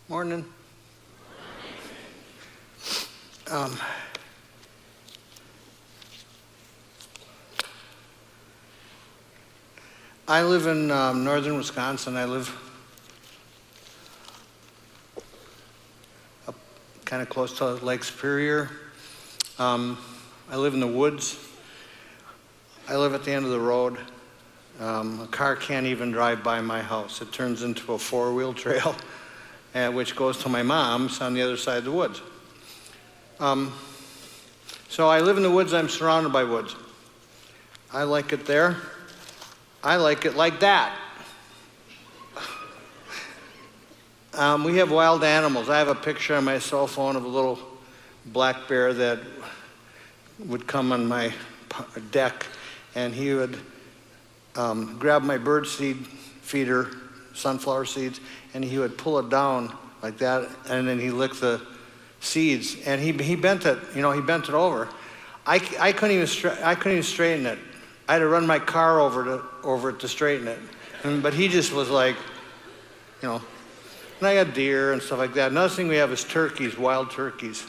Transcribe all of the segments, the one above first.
Morning. I live in northern Wisconsin. I live up kind of close to Lake Superior. I live in the woods. I live at the end of the road. A car can't even drive by my house. It turns into a four-wheel trail, which goes to my mom's on the other side of the woods. So I live in the woods. I'm surrounded by woods. I like it there. I like it like that. We have wild animals. I have a picture on my cell phone of a little black bear that would come on my deck, and he would grab my bird seed feeder, sunflower seeds, and he would pull it down like that, and then he licked the seeds, and he bent it. He bent it over. I couldn't even straighten it. I had to run my car over it to straighten it. But he just was like, and I got deer and stuff like that. Another thing we have is turkeys, wild turkeys.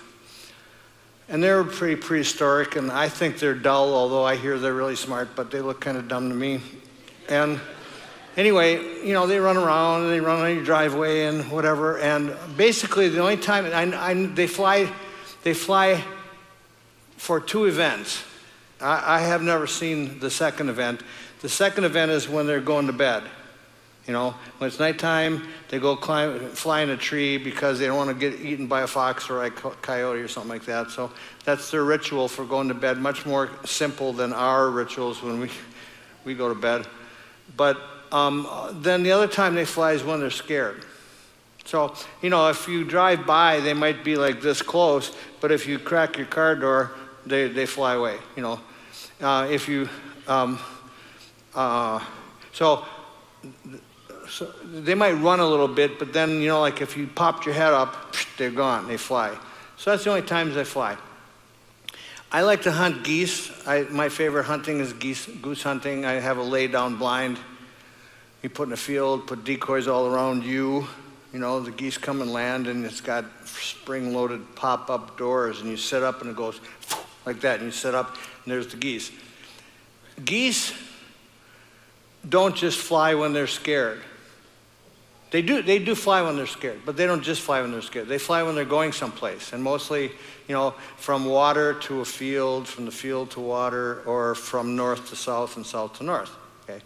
And they're pretty prehistoric, and I think they're dull, although I hear they're really smart, but they look kind of dumb to me. And anyway, they run around, and they run on your driveway and whatever. And basically, the only time they fly for two events. I have never seen the second event. The second event is when they're going to bed. When it's nighttime, they go fly in a tree because they don't want to get eaten by a fox or a coyote or something like that. So that's their ritual for going to bed, much more simple than our rituals when we go to bed. But then the other time they fly is when they're scared. So, if you drive by, they might be like this close, but if you crack your car door, they fly away, so they might run a little bit, but then, like if you popped your head up, they're gone, they fly. So that's the only times they fly. I like to hunt geese. My favorite hunting is goose hunting. I have a lay-down blind. You put in a field, put decoys all around you. The geese come and land, and it's got spring-loaded pop-up doors, and you sit up, and it goes like that, and you sit up, and there's the geese. Geese don't just fly when they're scared. They do fly when they're scared, but they don't just fly when they're scared. They fly when they're going someplace, and mostly, from water to a field, from the field to water, or from north to south and south to north, okay?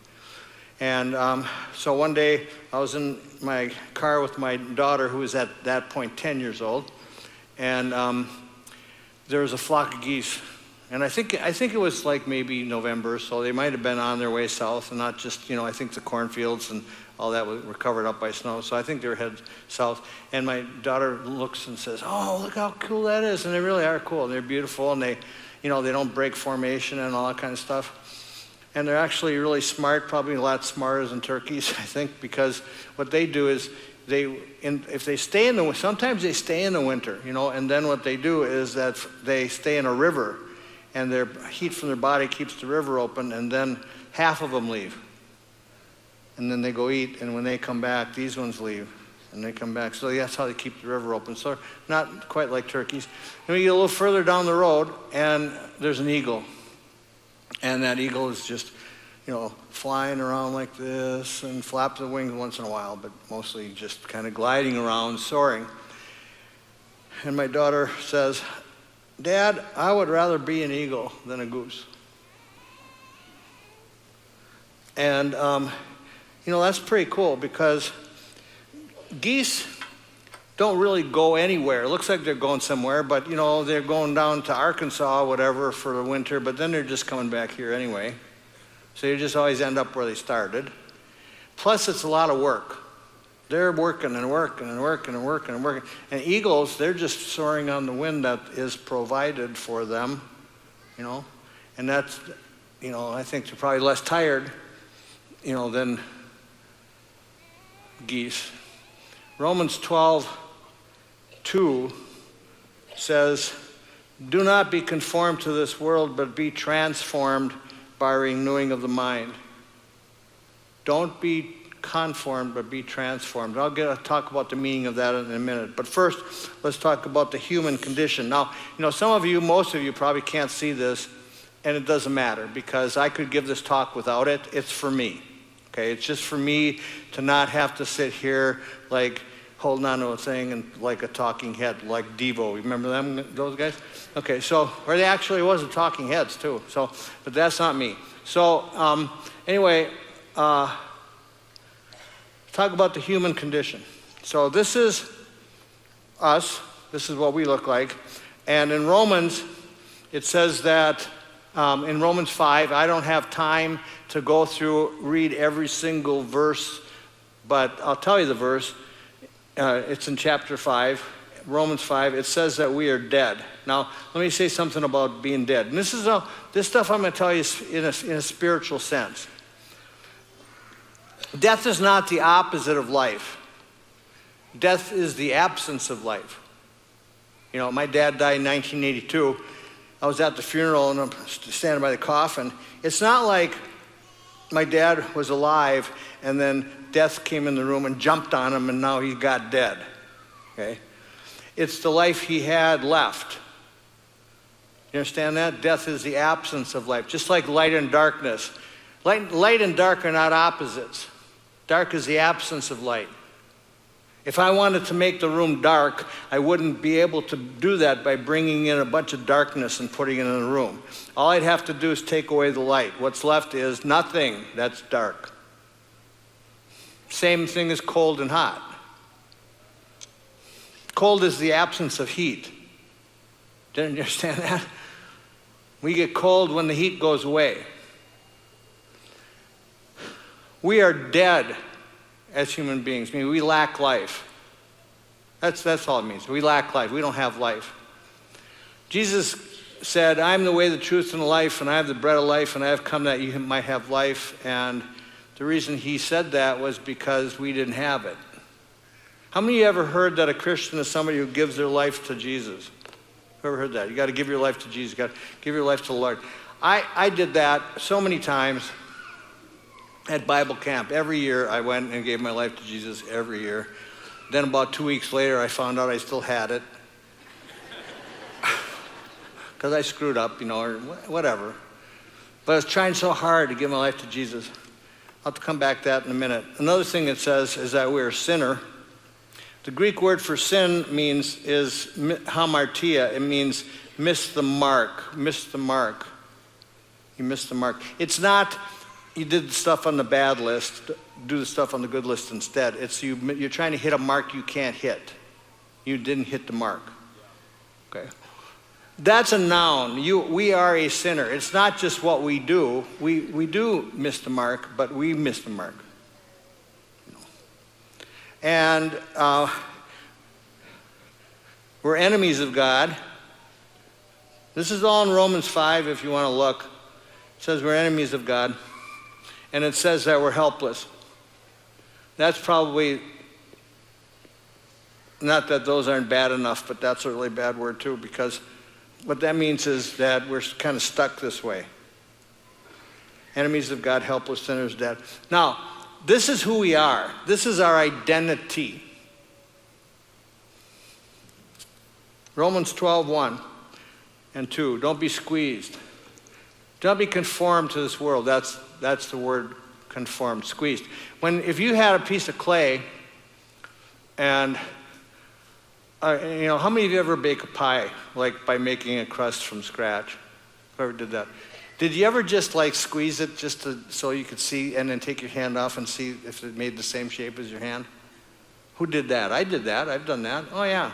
And so one day, I was in my car with my daughter, who was at that point 10 years old, and there was a flock of geese. And I think it was like maybe November, so they might have been on their way south, and not just, I think the cornfields and all that were covered up by snow, so I think they were headed south. And my daughter looks and says, "Oh, look how cool that is," and they really are cool, and they're beautiful, and they don't break formation and all that kind of stuff. And they're actually really smart, probably a lot smarter than turkeys, I think, because what they do is if they stay sometimes they stay in the winter, and then what they do is that they stay in a river, and their heat from their body keeps the river open, and then half of them leave. And then they go eat, and when they come back, these ones leave, and they come back. So that's how they keep the river open. So not quite like turkeys. And we get a little further down the road, and there's an eagle. And that eagle is just, flying around like this and flaps the wings once in a while, but mostly just kind of gliding around, soaring. And my daughter says, "Dad, I would rather be an eagle than a goose." And, that's pretty cool because geese don't really go anywhere. It looks like they're going somewhere, but, they're going down to Arkansas, whatever, for the winter, but then they're just coming back here anyway. So you just always end up where they started. Plus, it's a lot of work. They're working and working and working and working and working. And eagles, they're just soaring on the wind that is provided for them, And that's, I think they're probably less tired, than geese. Romans 12:2 says, "Do not be conformed to this world, but be transformed by renewing of the mind." Don't be conformed, but be transformed. I'll talk about the meaning of that in a minute. But first, let's talk about the human condition. Now, some of you, most of you probably can't see this, and it doesn't matter, because I could give this talk without it. It's for me, okay? It's just for me to not have to sit here like holding on to a thing and like a talking head, like Devo. Remember those guys? Okay, so, or they actually was a talking heads too. So, but that's not me. So, anyway, talk about the human condition. So this is us. This is what we look like. And in Romans, it says that, in Romans 5, I don't have time to go through, read every single verse, but I'll tell you the verse. It's in chapter 5, Romans 5. It says that we are dead. Now, let me say something about being dead. And this stuff I'm going to tell you is in a spiritual sense. Death is not the opposite of life. Death is the absence of life. My dad died in 1982. I was at the funeral and I'm standing by the coffin. It's not like my dad was alive and then death came in the room and jumped on him and now he got dead. Okay? It's the life he had left. You understand that? Death is the absence of life, just like light and darkness. Light and dark are not opposites. Dark is the absence of light. If I wanted to make the room dark, I wouldn't be able to do that by bringing in a bunch of darkness and putting it in the room. All I'd have to do is take away the light. What's left is nothing. That's dark. Same thing as cold and hot. Cold is the absence of heat. Didn't you understand that? We get cold when the heat goes away. We are dead as human beings. I mean, we lack life. That's all it means. We lack life. We don't have life. Jesus said, I'm the way, the truth, and the life, and I have the bread of life, and I have come that you might have life. And the reason he said that was because we didn't have it. How many of you ever heard that a Christian is somebody who gives their life to Jesus? Who ever heard that? You got to give your life to Jesus. You got to give your life to the Lord. I did that so many times at Bible camp. Every year I went and gave my life to Jesus every year. Then about 2 weeks later I found out I still had it. Because I screwed up, or whatever. But I was trying so hard to give my life to Jesus. I'll come back to that in a minute. Another thing it says is that we're a sinner. The Greek word for sin is hamartia. It means miss the mark. Miss the mark. You missed the mark. It's not you did the stuff on the bad list, do the stuff on the good list instead. It's you're trying to hit a mark you can't hit. You didn't hit the mark. Okay. That's a noun. We are a sinner. It's not just what we do. We do miss the mark, but we miss the mark. And we're enemies of God. This is all in Romans 5 if you want to look. It says we're enemies of God. And it says that we're helpless. That's probably, not that those aren't bad enough, but that's a really bad word too, because what that means is that we're kind of stuck this way. Enemies of God, helpless sinners, dead. Now, this is who we are. This is our identity. Romans 12:1 and 2. Don't be squeezed. Don't be conformed to this world. That's the word conformed, squeezed. If you had a piece of clay and, how many of you ever bake a pie, like by making a crust from scratch? Whoever did that. Did you ever just squeeze it so you could see and then take your hand off and see if it made the same shape as your hand? Who did that? I did that. I've done that. Oh, yeah.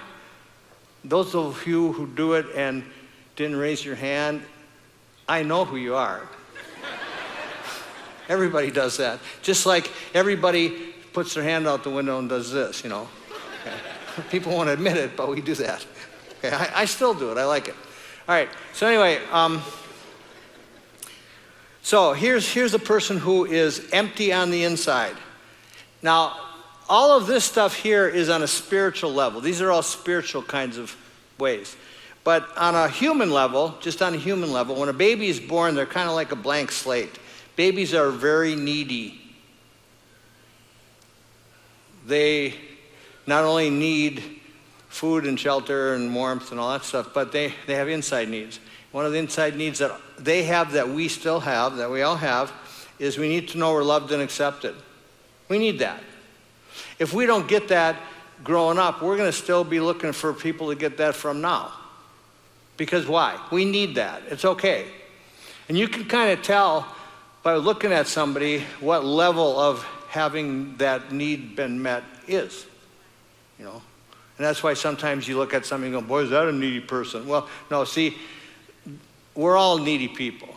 Those of you who do it and didn't raise your hand, I know who you are. Everybody does that. Just like everybody puts their hand out the window and does this, Okay. People won't admit it, but we do that. Okay. I still do it. I like it. All right. So anyway, so here's a person who is empty on the inside. Now, all of this stuff here is on a spiritual level. These are all spiritual kinds of ways. But on a human level, just on a human level, when a baby is born, they're kind of like a blank slate. Babies are very needy. they not only need food and shelter and warmth and all that stuff, but they have inside needs. One of the inside needs that they have that we still have, that we all have, is we need to know we're loved and accepted. We need that. If we don't get that growing up, we're going to still be looking for people to get that from now. Because why? We need that. It's okay. And you can kind of tell by looking at somebody what level of having that need been met is, you know. And that's why sometimes you look at somebody and go, boy, is that a needy person? Well, no, see, we're all needy people.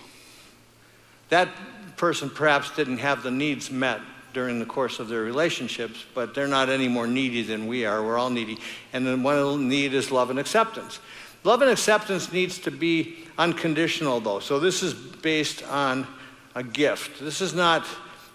That person perhaps didn't have the needs met during the course of their relationships, but they're not any more needy than we are. We're all needy. And then one of the need is love and acceptance. Love and acceptance needs to be unconditional, though. So this is based on a gift. This is not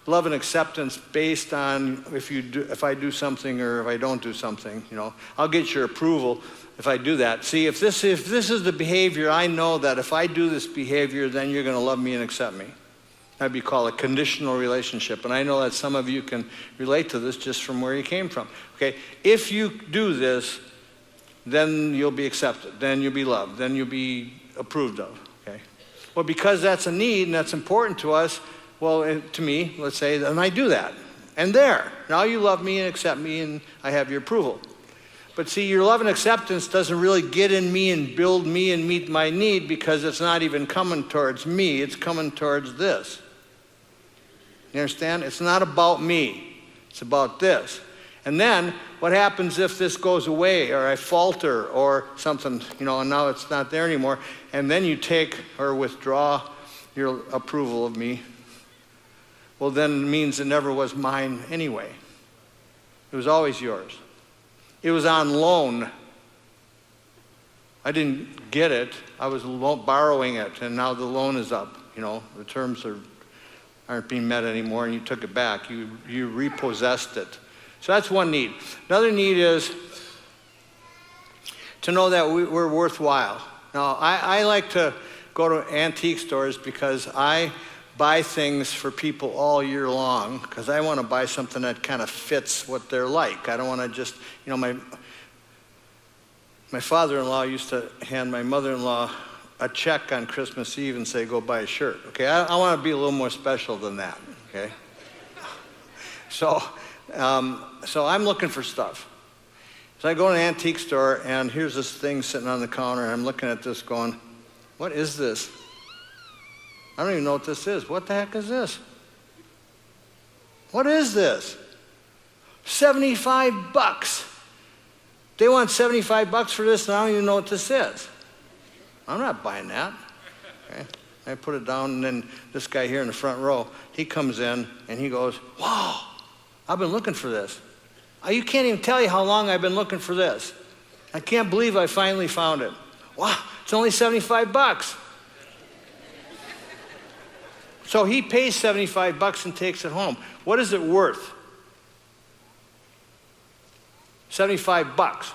love and acceptance based on if I do something or if I don't do something. You know, I'll get your approval if I do that. See, if this is the behavior, I know that if I do this behavior, then you're going to love me and accept me. That'd be called a conditional relationship. And I know that some of you can relate to this just from where you came from. Okay, if you do this, then you'll be accepted. Then you'll be loved. Then you'll be approved of. Okay. Well, because that's a need and that's important to us, well, to me, let's say, then I do that. And there, now you love me and accept me and I have your approval. But see, your love and acceptance doesn't really get in me and build me and meet my need because it's not even coming towards me, it's coming towards this. You understand? It's not about me, it's about this. And then, what happens if this goes away or I falter or something, you know, and now it's not there anymore, and then you take or withdraw your approval of me, well then it means it never was mine anyway. It was always yours. It was on loan. I didn't get it. I was borrowing it, and now the loan is up. You know, the terms aren't being met anymore, and you took it back. You repossessed it. So that's one need. Another need is to know that we're worthwhile. Now, I like to go to antique stores because I buy things for people all year long because I want to buy something that kind of fits what they're like. I don't want to just, you know, my father-in-law used to hand my mother-in-law a check on Christmas Eve and say, go buy a shirt. Okay, I want to be a little more special than that. Okay, so I'm looking for stuff. So I go to an antique store and here's this thing sitting on the counter and I'm looking at this going, what is this? I don't even know what this is. What the heck is this? What is this? $75. They want $75 for this and I don't even know what this is. I'm not buying that. Okay. I put it down and then this guy here in the front row, he comes in and he goes, wow, I've been looking for this. You can't even tell you how long I've been looking for this. I can't believe I finally found it. Wow, it's only $75. So he pays $75 and takes it home. What is it worth? $75.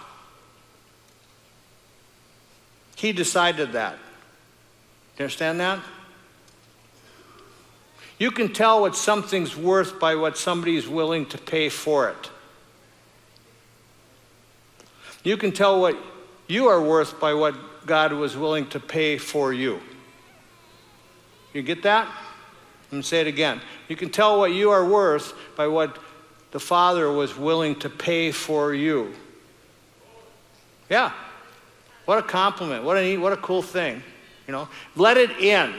He decided that. You understand that? You can tell what something's worth by what somebody's willing to pay for it. You can tell what you are worth by what God was willing to pay for you. You get that? Let me say it again. You can tell what you are worth by what the Father was willing to pay for you. Yeah. What a compliment. What a cool thing. You know, let it in.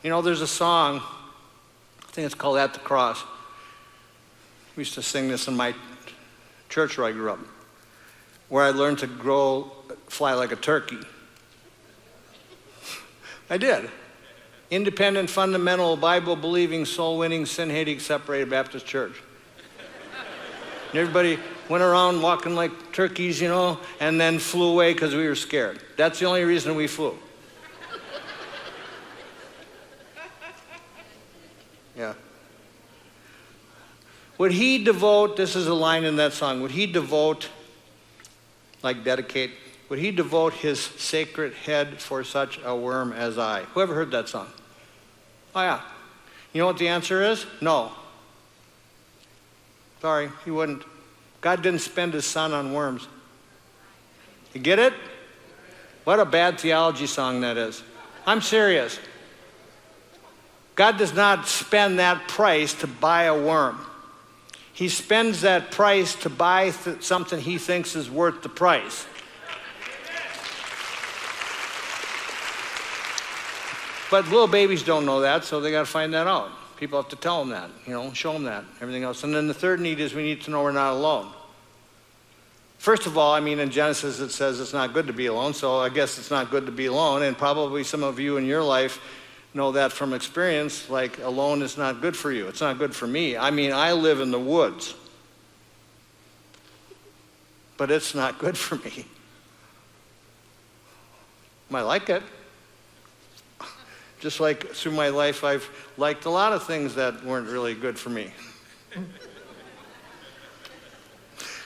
You know, there's a song, I think it's called At the Cross. We used to sing this in my church where I grew up, where I learned to fly like a turkey. I did. Independent, fundamental, Bible-believing, soul-winning, sin-hating, separated Baptist church. And everybody went around walking like turkeys, you know, and then flew away because we were scared. That's the only reason we flew. Yeah. Would he devote, this is a line in that song, would he devote, like dedicate, would he devote his sacred head for such a worm as I? Whoever heard that song? Oh yeah. You know what the answer is? No. Sorry, he wouldn't. God didn't spend his son on worms. You get it? What a bad theology song that is. I'm serious. God does not spend that price to buy a worm. He spends that price to buy something he thinks is worth the price. But little babies don't know that, so they got to find that out. People have to tell them that, show them that, everything else. And then the third need is we need to know we're not alone. First of all, in Genesis it says it's not good to be alone, so I guess it's not good to be alone. And probably some of you in your life know that from experience, like alone is not good for you. It's not good for me. I live in the woods, but it's not good for me. I like it. Just like through my life, I've liked a lot of things that weren't really good for me.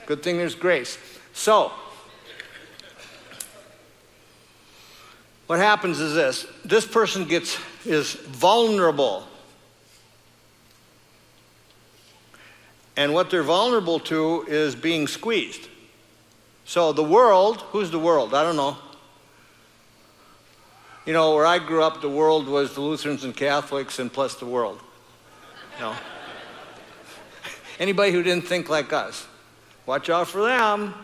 Good thing there's grace. So, what happens is this person is vulnerable. And what they're vulnerable to is being squeezed. So the world, who's the world? I don't know. Where I grew up, the world was the Lutherans and Catholics and plus the world. Anybody who didn't think like us, watch out for them.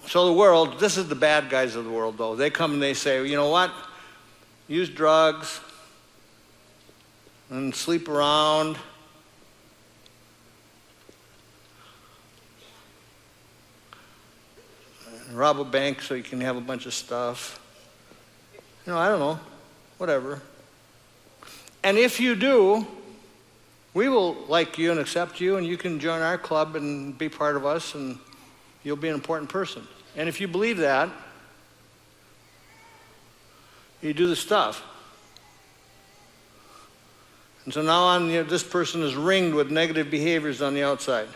So the world, this is the bad guys of the world, though. They come and they say, you know what? Use drugs and sleep around. Rob a bank so you can have a bunch of stuff. I don't know. Whatever. And if you do, we will like you and accept you, and you can join our club and be part of us, and you'll be an important person. And if you believe that, you do the stuff. And so now on, this person is ringed with negative behaviors on the outside.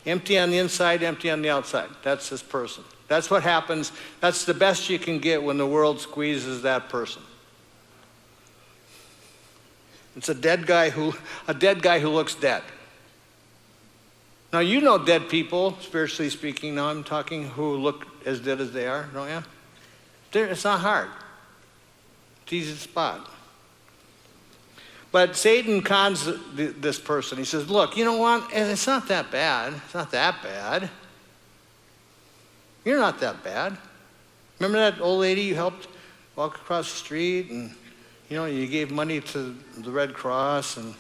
Empty on the inside, empty on the outside. That's this person. That's what happens. That's the best you can get when the world squeezes that person. It's a dead guy who looks dead. Now you know dead people, spiritually speaking. Now I'm talking who look as dead as they are, don't you? It's not hard. It's easy to spot. But Satan cons this person. He says, look, you know what? It's not that bad. It's not that bad. You're not that bad. Remember that old lady you helped walk across the street, and you gave money to the Red Cross, and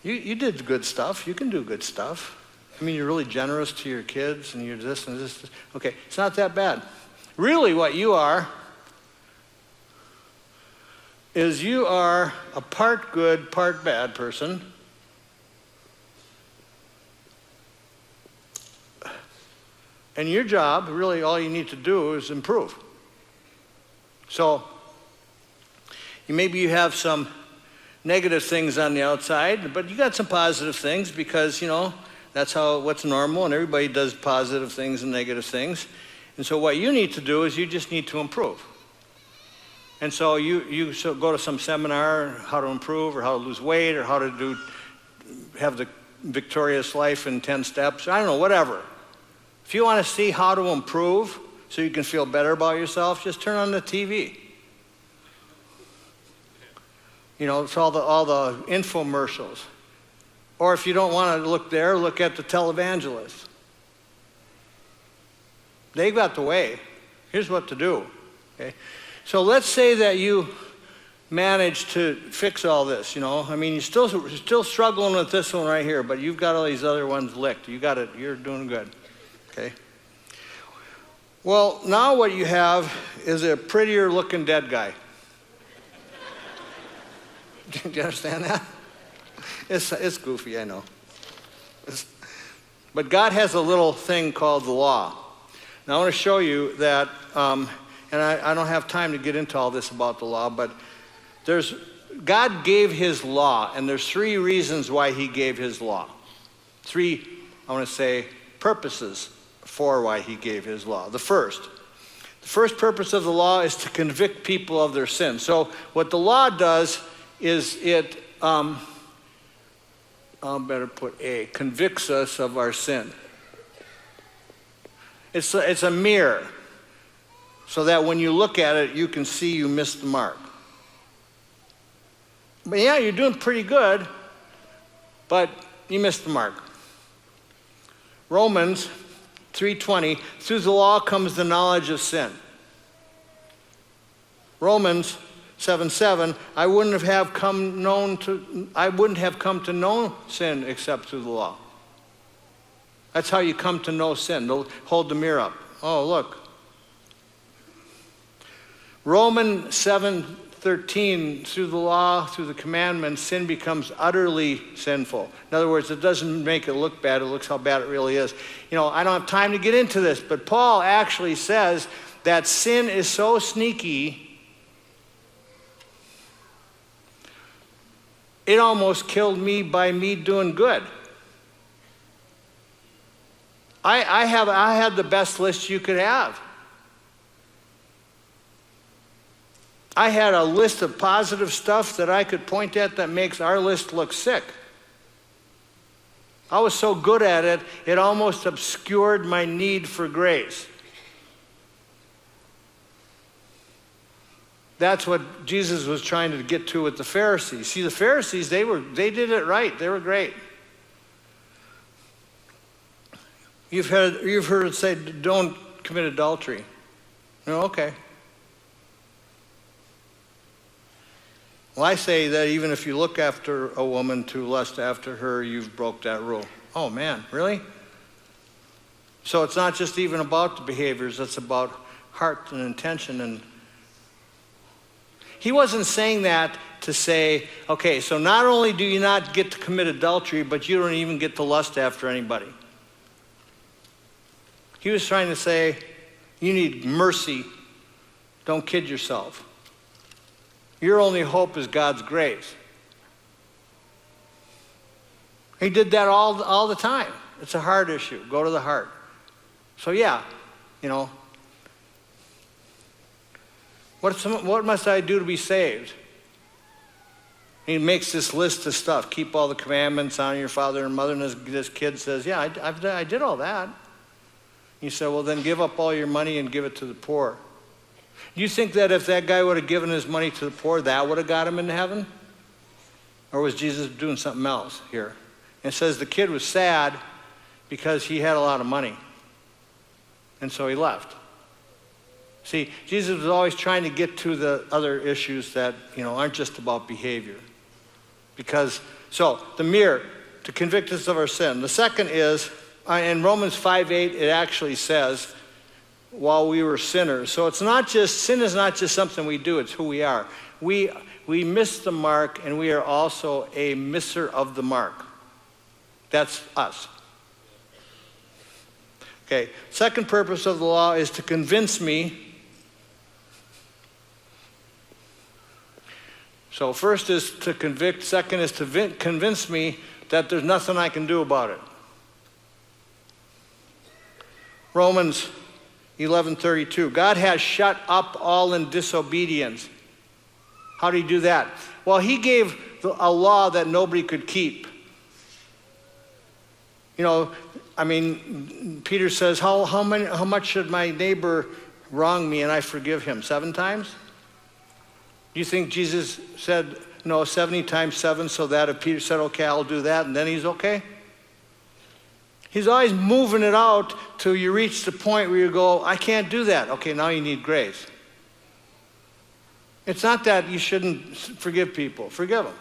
you did good stuff. You can do good stuff. You're really generous to your kids, and you're this and this. Okay, it's not that bad. Really what you are is you are a part good, part bad person. And your job, really all you need to do is improve. So, maybe you have some negative things on the outside, but you got some positive things because, that's what's normal, and everybody does positive things and negative things. And so what you need to do is you just need to improve. And so you go to some seminar, how to improve or how to lose weight or how to have the victorious life in 10 steps. I don't know, whatever. If you want to see how to improve so you can feel better about yourself, just turn on the TV. It's all the infomercials. Or if you don't want to look there, look at the televangelists. They got the way. Here's what to do. Okay? So let's say that you manage to fix all this, you're still struggling with this one right here, but you've got all these other ones licked. You got it. You're doing good. Okay? Well, now what you have is a prettier looking dead guy. Do you understand that? It's goofy, I know. But God has a little thing called the law. Now I want to show you that, and I don't have time to get into all this about the law, but God gave his law, and there's 3 reasons why he gave his law. 3, I want to say, purposes for why he gave his law. The first purpose of the law is to convict people of their sins. So what the law does is it, I'll better put A, convicts us of our sin. It's a mirror, so that when you look at it, you can see you missed the mark. But yeah, you're doing pretty good, but you missed the mark. Romans 3:20, through the law comes the knowledge of sin. Romans 7:7, I wouldn't have come to know sin except through the law. That's how you come to know sin. They'll hold the mirror up. Oh, look. Romans 7:13, through the law, through the commandments, sin becomes utterly sinful. In other words, it doesn't make it look bad, it looks how bad it really is. I don't have time to get into this, but Paul actually says that sin is so sneaky, it almost killed me by me doing good. I had the best list you could have. I had a list of positive stuff that I could point at that makes our list look sick. I was so good at it, it almost obscured my need for grace. That's what Jesus was trying to get to with the Pharisees. See, the Pharisees, they did it right. They were great. You've heard it say, don't commit adultery. Okay. Well, I say that even if you look after a woman to lust after her, you've broke that rule. Oh man, really? So it's not just even about the behaviors, it's about heart and intention. And he wasn't saying that to say, okay, so not only do you not get to commit adultery, but you don't even get to lust after anybody. He was trying to say, you need mercy. Don't kid yourself. Your only hope is God's grace. He did that all the time. It's a heart issue. Go to the heart. So yeah, what must I do to be saved? He makes this list of stuff. Keep all the commandments, honor your father and mother. And this kid says, yeah, I did all that. He said, well, then give up all your money and give it to the poor. Do you think that if that guy would have given his money to the poor, that would have got him into heaven? Or was Jesus doing something else here? And it says the kid was sad because he had a lot of money. And so he left. See, Jesus was always trying to get to the other issues that, aren't just about behavior. So the mirror, to convict us of our sin. The second is, in Romans 5:8, it actually says, while we were sinners. So sin is not just something we do, it's who we are. We miss the mark, and we are also a misser of the mark. That's us. Okay, second purpose of the law is to convince me. So first is to convict, second is to convince me that there's nothing I can do about it. Romans 11:32. God has shut up all in disobedience. How did he do that? Well, he gave a law that nobody could keep. Peter says, how much should my neighbor wrong me and I forgive him? 7 times? Do you think Jesus said, no, 70 times 7, so that if Peter said, okay, I'll do that, and then he's okay? He's always moving it out till you reach the point where you go, I can't do that. Okay, now you need grace. It's not that you shouldn't forgive people. Forgive them.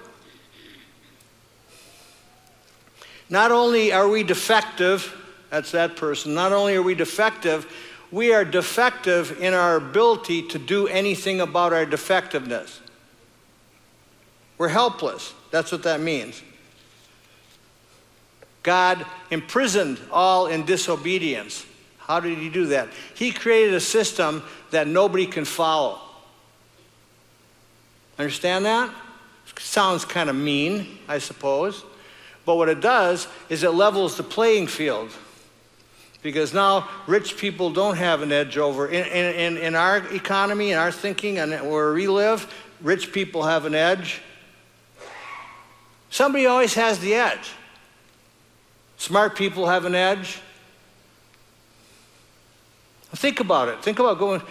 Not only are we defective, that's that person, not only are we defective, we are defective in our ability to do anything about our defectiveness. We're helpless. That's what that means. God imprisoned all in disobedience. How did he do that? He created a system that nobody can follow. Understand that? Sounds kind of mean, I suppose. But what it does is it levels the playing field. Because now rich people don't have an edge over. In our economy, in our thinking, and where we live, rich people have an edge. Somebody always has the edge. Smart people have an edge. Think about it. Think about going,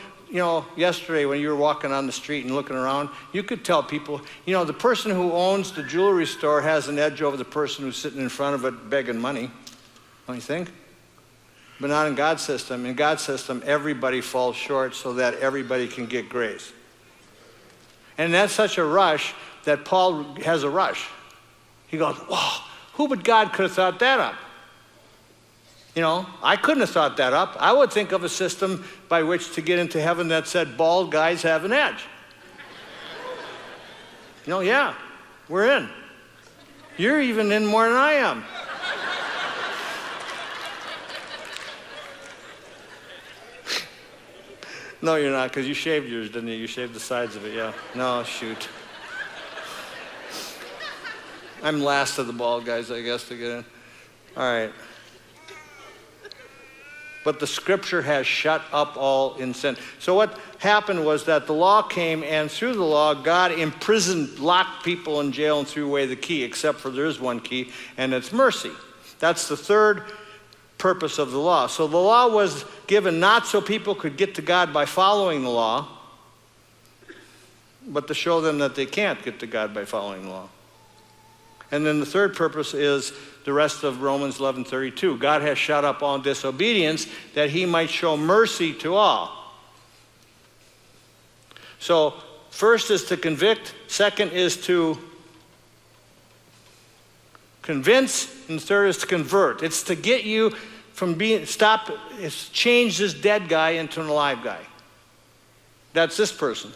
yesterday when you were walking on the street and looking around, you could tell people, the person who owns the jewelry store has an edge over the person who's sitting in front of it begging money. Don't you think? But not in God's system. In God's system, everybody falls short so that everybody can get grace. And that's such a rush that Paul has a rush. He goes, whoa, who but God could have thought that up? I couldn't have thought that up. I would think of a system by which to get into heaven that said bald guys have an edge. Yeah, we're in. You're even in more than I am. No, you're not, because you shaved yours, didn't you? You shaved the sides of it, yeah. No, shoot. I'm last of the bald guys, I guess, to get in. All right. But the scripture has shut up all in sin. So what happened was that the law came, and through the law, God imprisoned, locked people in jail and threw away the key, except for there is one key, and it's mercy. That's the third purpose of the law. So the law was given not so people could get to God by following the law, but to show them that they can't get to God by following the law. And then the third purpose is the rest of Romans 11:32. God has shut up all disobedience that he might show mercy to all. So first is to convict, second is to convince, and the third is to convert. It's to get you from it's change this dead guy into an alive guy. That's this person.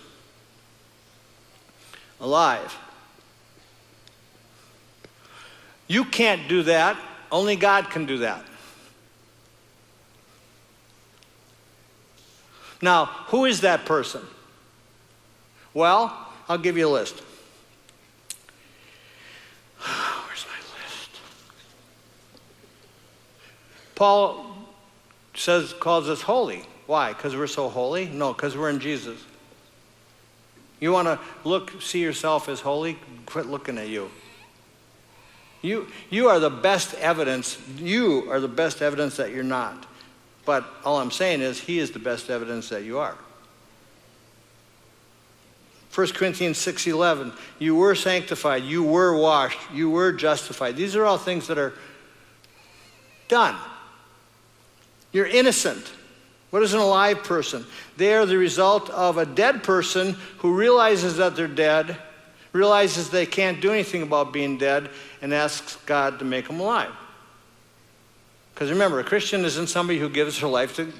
Alive. You can't do that. Only God can do that. Now, who is that person? Well, I'll give you a list. Where's my list? Paul calls us holy. Why? Because we're so holy? No, because we're in Jesus. You want to see yourself as holy? Quit looking at you. You are the best evidence. You are the best evidence that you're not. But all I'm saying is he is the best evidence that you are. 1 Corinthians 6:11, you were sanctified, you were washed, you were justified. These are all things that are done. You're innocent. What is an alive person? They are the result of a dead person who realizes that they're dead, realizes they can't do anything about being dead, and asks God to make them alive. Because remember, a Christian isn't somebody who gives their life to...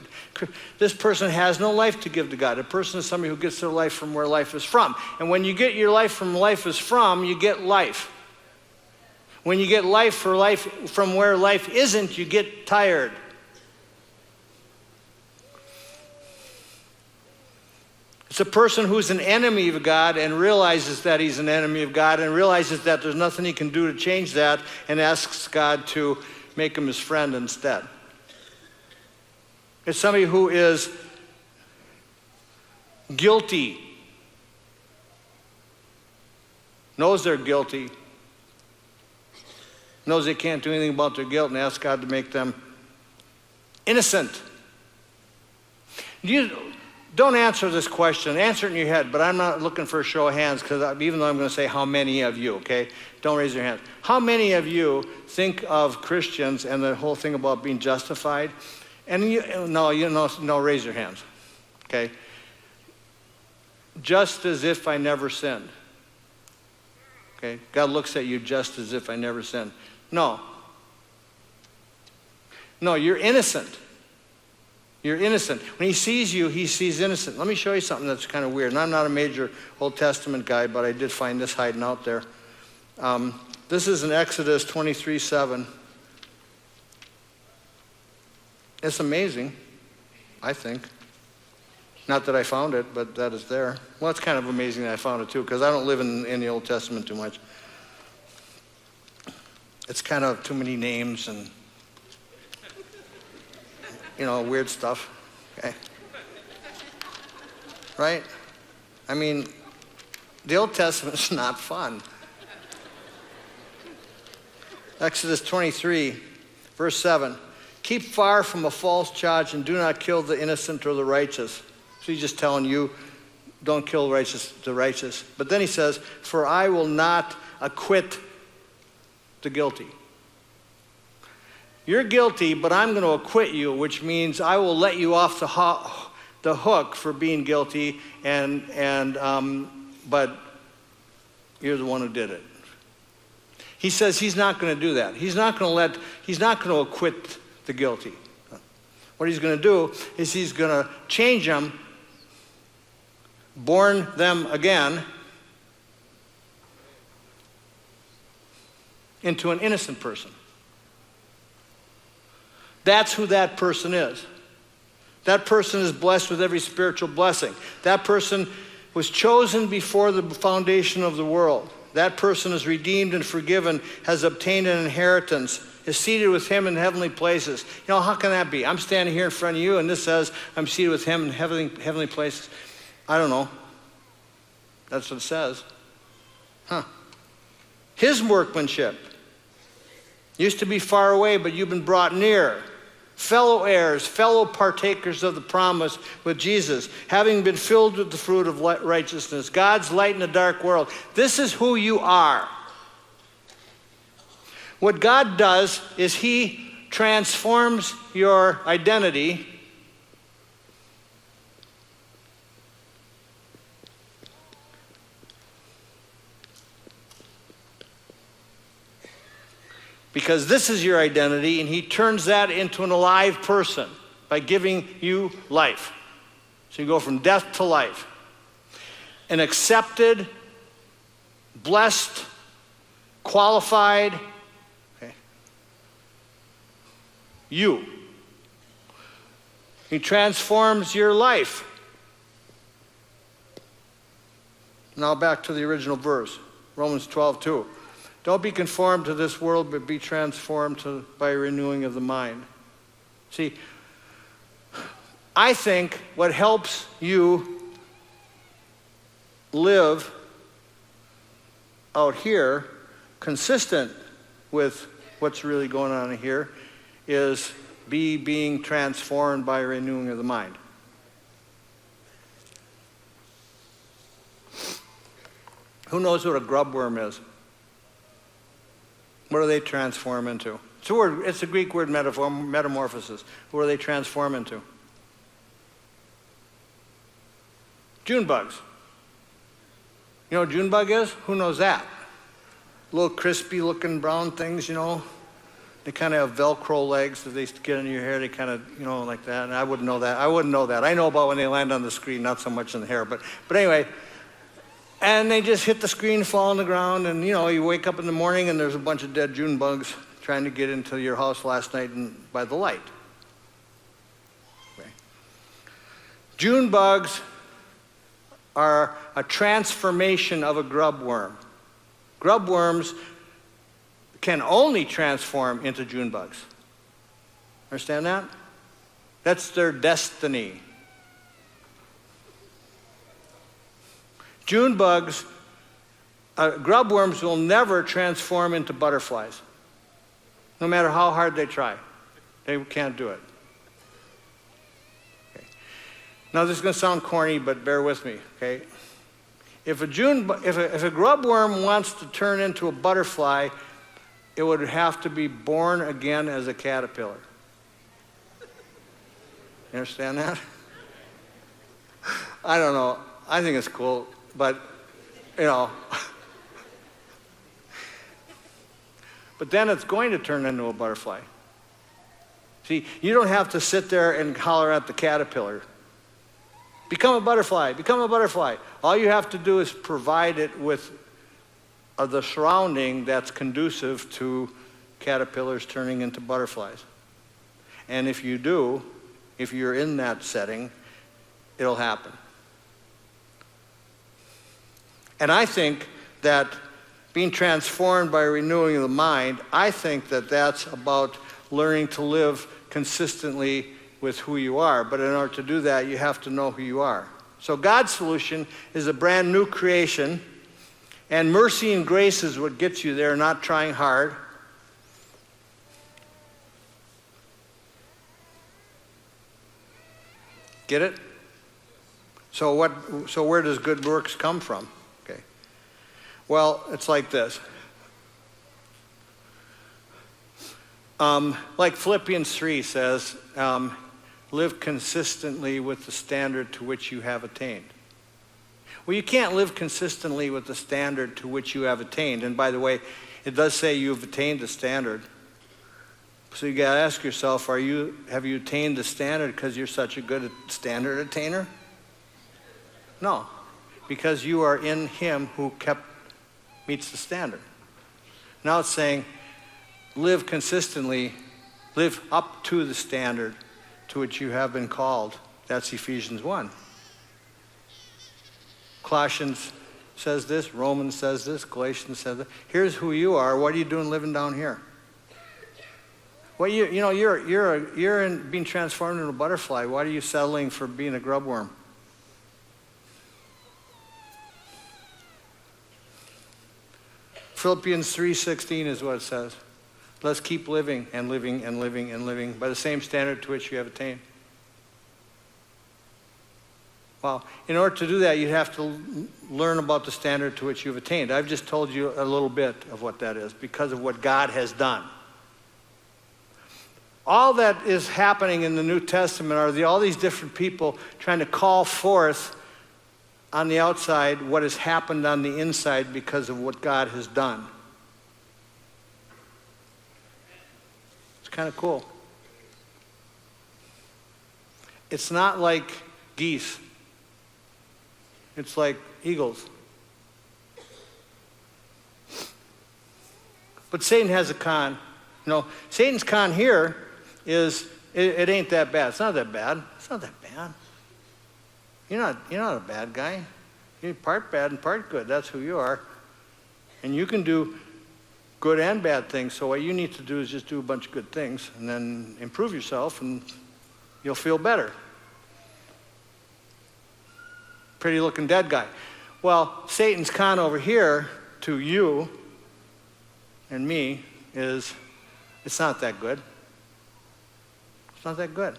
This person has no life to give to God. A person is somebody who gets their life from where life is from. And when you get your life from life is from, you get life. When you get life from where life isn't, you get tired. It's a person who's an enemy of God and realizes that he's an enemy of God and realizes that there's nothing he can do to change that and asks God to make him his friend instead. It's somebody who is guilty, knows they're guilty, knows they can't do anything about their guilt, and asks God to make them innocent. Don't answer this question. Answer it in your head, but I'm not looking for a show of hands, because even though I'm going to say how many of you, okay? Don't raise your hands. How many of you think of Christians and the whole thing about being justified? And no, raise your hands, okay? Just as if I never sinned. Okay? God looks at you just as if I never sinned. No, you're innocent. You're innocent. When he sees you, he sees innocent. Let me show you something that's kind of weird. And I'm not a major Old Testament guy, but I did find this hiding out there. This is in Exodus 23:7. It's amazing, I think. Not that I found it, but that is there. Well, it's kind of amazing that I found it too, because I don't live in the Old Testament too much. It's kind of too many names and weird stuff, okay? Right? I mean, the Old Testament's not fun. Exodus 23, verse 7. Keep far from a false charge and do not kill the innocent or the righteous. So he's just telling you, don't kill the righteous. But then he says, for I will not acquit the guilty. You're guilty, but I'm going to acquit you, which means I will let you off the hook for being guilty, but you're the one who did it. He says he's not going to do that. He's not going to acquit the guilty. What he's going to do is he's going to change them, born them again into an innocent person. That's who that person is. That person is blessed with every spiritual blessing. That person was chosen before the foundation of the world. That person is redeemed and forgiven, has obtained an inheritance, is seated with him in heavenly places. You know, how can that be? I'm standing here in front of you and this says I'm seated with him in heavenly places. I don't know. That's what it says. His workmanship used to be far away, but you've been brought near. Fellow heirs, fellow partakers of the promise with Jesus, having been filled with the fruit of righteousness, God's light in a dark world. This is who you are. What God does is he transforms your identity because this is your identity, and he turns that into an alive person by giving you life. So you go from death to life. An accepted, blessed, qualified, you. He transforms your life. Now back to the original verse, Romans 12:2. Don't be conformed to this world, but be transformed by renewing of the mind. See, I think what helps you live out here, consistent with what's really going on here, is being transformed by renewing of the mind. Who knows what a grub worm is? What do they transform into? It's a Greek word, metamorphosis. What do they transform into? June bugs. You know what June bug is? Who knows that? Little crispy looking brown things, you know. They kind of have Velcro legs that they get in your hair. They kind of, you know, like that. And I wouldn't know that. I know about when they land on the screen, not so much in the hair. But anyway, and they just hit the screen, fall on the ground, and, you know, you wake up in the morning and there's a bunch of dead June bugs trying to get into your house last night by the light. Okay. June bugs are a transformation of a grub worm. Grub worms can only transform into June bugs. Understand that? That's their destiny. June bugs, grub worms will never transform into butterflies, no matter how hard they try. They can't do it. Okay. Now this is going to sound corny, but bear with me. Okay. If a grub worm wants to turn into a butterfly, it would have to be born again as a caterpillar. You understand that? I don't know. I think it's cool. But, you know, but then it's going to turn into a butterfly. See, you don't have to sit there and holler at the caterpillar. Become a butterfly, become a butterfly. All you have to do is provide it with the surrounding that's conducive to caterpillars turning into butterflies. And if you do, if you're in that setting, it'll happen. And I think that being transformed by renewing of the mind, I think that that's about learning to live consistently with who you are. But in order to do that, you have to know who you are. So God's solution is a brand new creation, and mercy and grace is what gets you there, not trying hard. Get it? So where does good works come from? Okay. Well, it's like this. Like Philippians 3 says, live consistently with the standard to which you have attained. Well, you can't live consistently with the standard to which you have attained. And by the way, it does say you've attained the standard. So you got to ask yourself, have you attained the standard because you're such a good standard attainer? No, because you are in him who meets the standard. Now it's saying, live consistently, live up to the standard to which you have been called. That's Ephesians 1. Colossians says this, Romans says this, Galatians says this. Here's who you are. What are you doing living down here? Well, you're being transformed into a butterfly. Why are you settling for being a grubworm? Philippians 3:16 is what it says. Let's keep living and living and living and living by the same standard to which you have attained. Well, in order to do that, you have to learn about the standard to which you've attained. I've just told you a little bit of what that is because of what God has done. All that is happening in the New Testament are all these different people trying to call forth on the outside what has happened on the inside because of what God has done. It's kind of cool. It's not like geese. It's like eagles. But Satan has a con. Satan's con here is it ain't that bad. It's not that bad. It's not that bad. You're not a bad guy. You're part bad and part good. That's who you are. And you can do good and bad things. So what you need to do is just do a bunch of good things and then improve yourself and you'll feel better. Pretty looking dead guy. Well, Satan's con over here to you and me is it's not that good. It's not that good.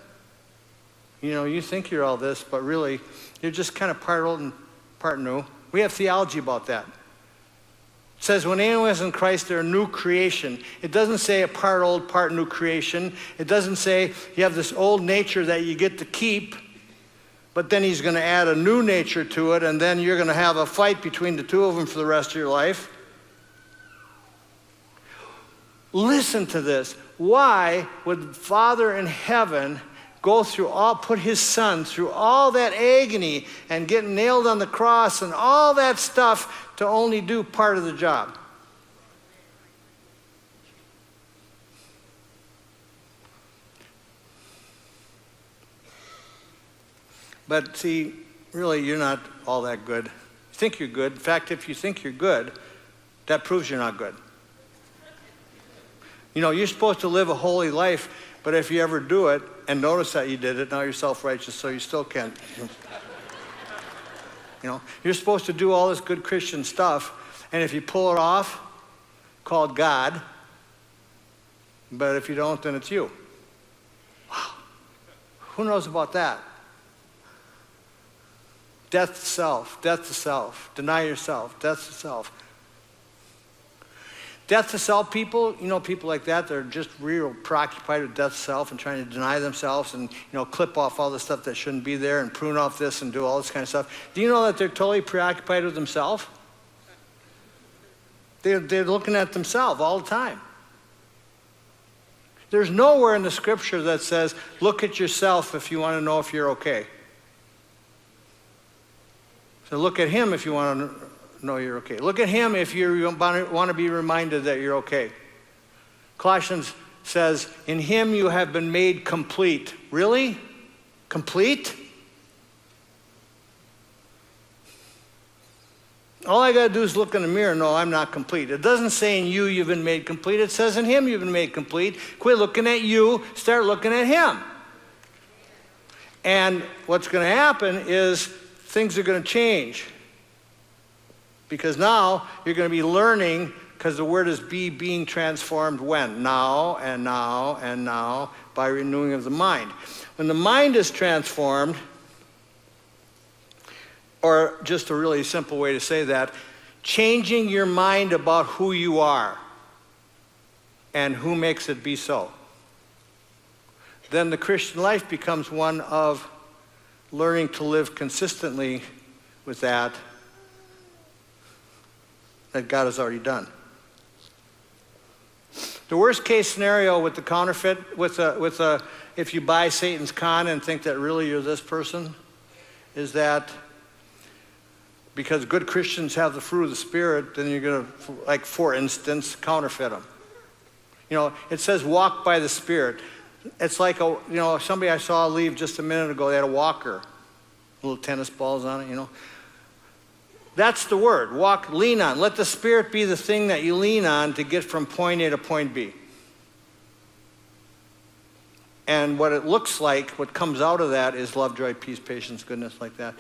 You think you're all this, but really you're just kind of part old and part new. We have theology about that. It says when anyone is in Christ, they're a new creation. It doesn't say a part old, part new creation. It doesn't say you have this old nature that you get to keep, but then he's going to add a new nature to it, and then you're going to have a fight between the two of them for the rest of your life. Listen to this. Why would Father in heaven put his son through all that agony and get nailed on the cross and all that stuff to only do part of the job? But see, really, you're not all that good. You think you're good. In fact, if you think you're good, that proves you're not good. You're supposed to live a holy life, but if you ever do it and notice that you did it, now you're self-righteous, so you still can't. You're supposed to do all this good Christian stuff, and if you pull it off, call it God. But if you don't, then it's you. Wow. Who knows about that? Death to self, death to self, deny yourself, death to self. Death to self people, people like that, they're just real preoccupied with death to self and trying to deny themselves and, clip off all the stuff that shouldn't be there and prune off this and do all this kind of stuff. Do you know that they're totally preoccupied with themselves? They're looking at themselves all the time. There's nowhere in the scripture that says, look at yourself if you want to know if you're okay. So look at him if you want to know you're okay. Look at him if you want to be reminded that you're okay. Colossians says, in him you have been made complete. Really? Complete? All I got to do is look in the mirror and know I'm not complete. It doesn't say in you've been made complete. It says in him you've been made complete. Quit looking at you, start looking at him. And what's going to happen is things are going to change. Because now you're going to be learning, because the word is being transformed when? Now and now and now by renewing of the mind. When the mind is transformed, or just a really simple way to say that, changing your mind about who you are and who makes it be so. Then the Christian life becomes one of learning to live consistently with that God has already done. The worst case scenario with the counterfeit, if you buy Satan's con and think that really you're this person, is that because good Christians have the fruit of the Spirit, then you're going to, like for instance, counterfeit them. You know, it says walk by the Spirit. It's like, somebody I saw leave just a minute ago, they had a walker, little tennis balls on it, you know. That's the word, walk, lean on. Let the Spirit be the thing that you lean on to get from point A to point B. And what it looks like, what comes out of that is love, joy, peace, patience, goodness, like that.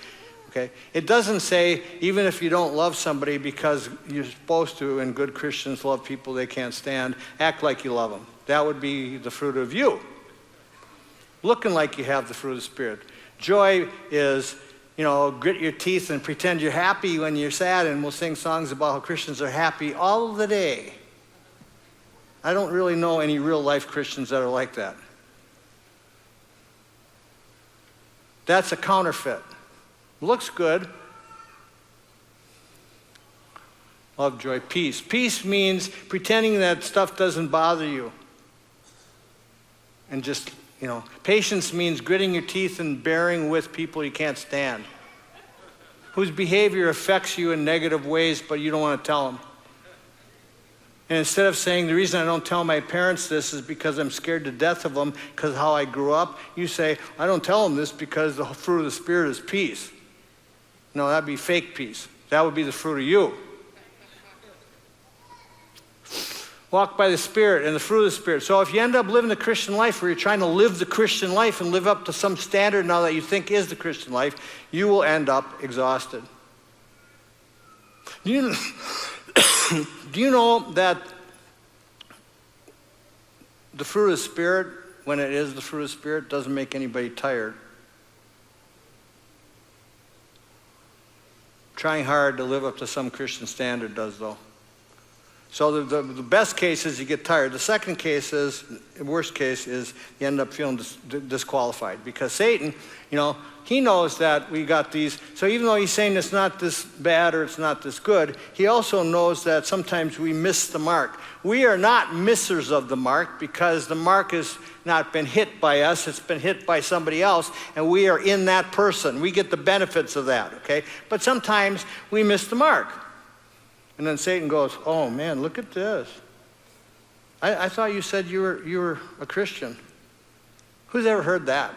Okay? It doesn't say, even if you don't love somebody, because you're supposed to, and good Christians love people they can't stand, act like you love them. That would be the fruit of you. Looking like you have the fruit of the Spirit. Joy is, grit your teeth and pretend you're happy when you're sad, and we'll sing songs about how Christians are happy all the day. I don't really know any real life Christians that are like that. That's a counterfeit. Looks good. Love, joy, peace. Peace means pretending that stuff doesn't bother you. And just, patience means gritting your teeth and bearing with people you can't stand, whose behavior affects you in negative ways, but you don't want to tell them. And instead of saying, the reason I don't tell my parents this is because I'm scared to death of them because of how I grew up, you say, I don't tell them this because the fruit of the Spirit is peace. No, that'd be fake peace. That would be the fruit of you. Walk by the Spirit and the fruit of the Spirit. So if you end up living the Christian life where you're trying to live the Christian life and live up to some standard now that you think is the Christian life, you will end up exhausted. Do you know that the fruit of the Spirit, when it is the fruit of the Spirit, doesn't make anybody tired? Trying hard to live up to some Christian standard does, though. So the best case is you get tired. The second case is, the worst case is you end up feeling disqualified. Because Satan, he knows that we got these. So even though he's saying it's not this bad or it's not this good, he also knows that sometimes we miss the mark. We are not missers of the mark because the mark has not been hit by us. It's been hit by somebody else, and we are in that person. We get the benefits of that, okay? But sometimes we miss the mark. And then Satan goes, oh man, look at this. I thought you said you were a Christian. Who's ever heard that?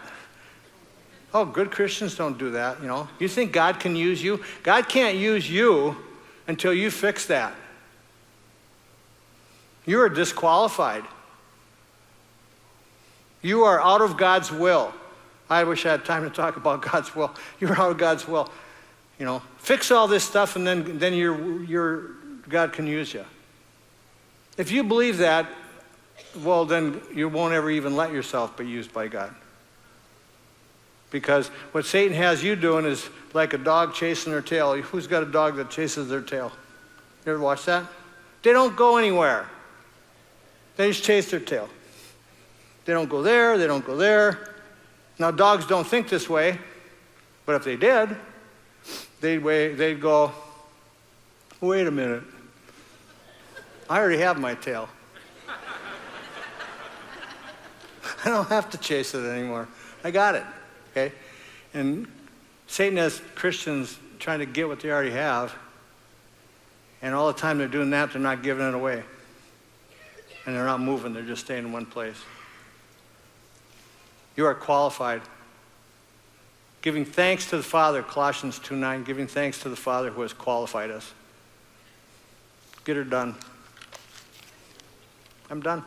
Oh, good Christians don't do that, You think God can use you? God can't use you until you fix that. You are disqualified. You are out of God's will. I wish I had time to talk about God's will. You're out of God's will. Fix all this stuff, and then God can use you. If you believe that, well, then you won't ever even let yourself be used by God. Because what Satan has you doing is like a dog chasing their tail. Who's got a dog that chases their tail? You ever watch that? They don't go anywhere. They just chase their tail. They don't go there, they don't go there. Now, dogs don't think this way, but if they did, they'd go, wait a minute. I already have my tail. I don't have to chase it anymore. I got it, okay? And Satan has Christians trying to get what they already have, and all the time they're doing that, they're not giving it away. And they're not moving, they're just staying in one place. You are qualified. Giving thanks to the Father, Colossians 2:9, giving thanks to the Father who has qualified us. Get her done. I'm done.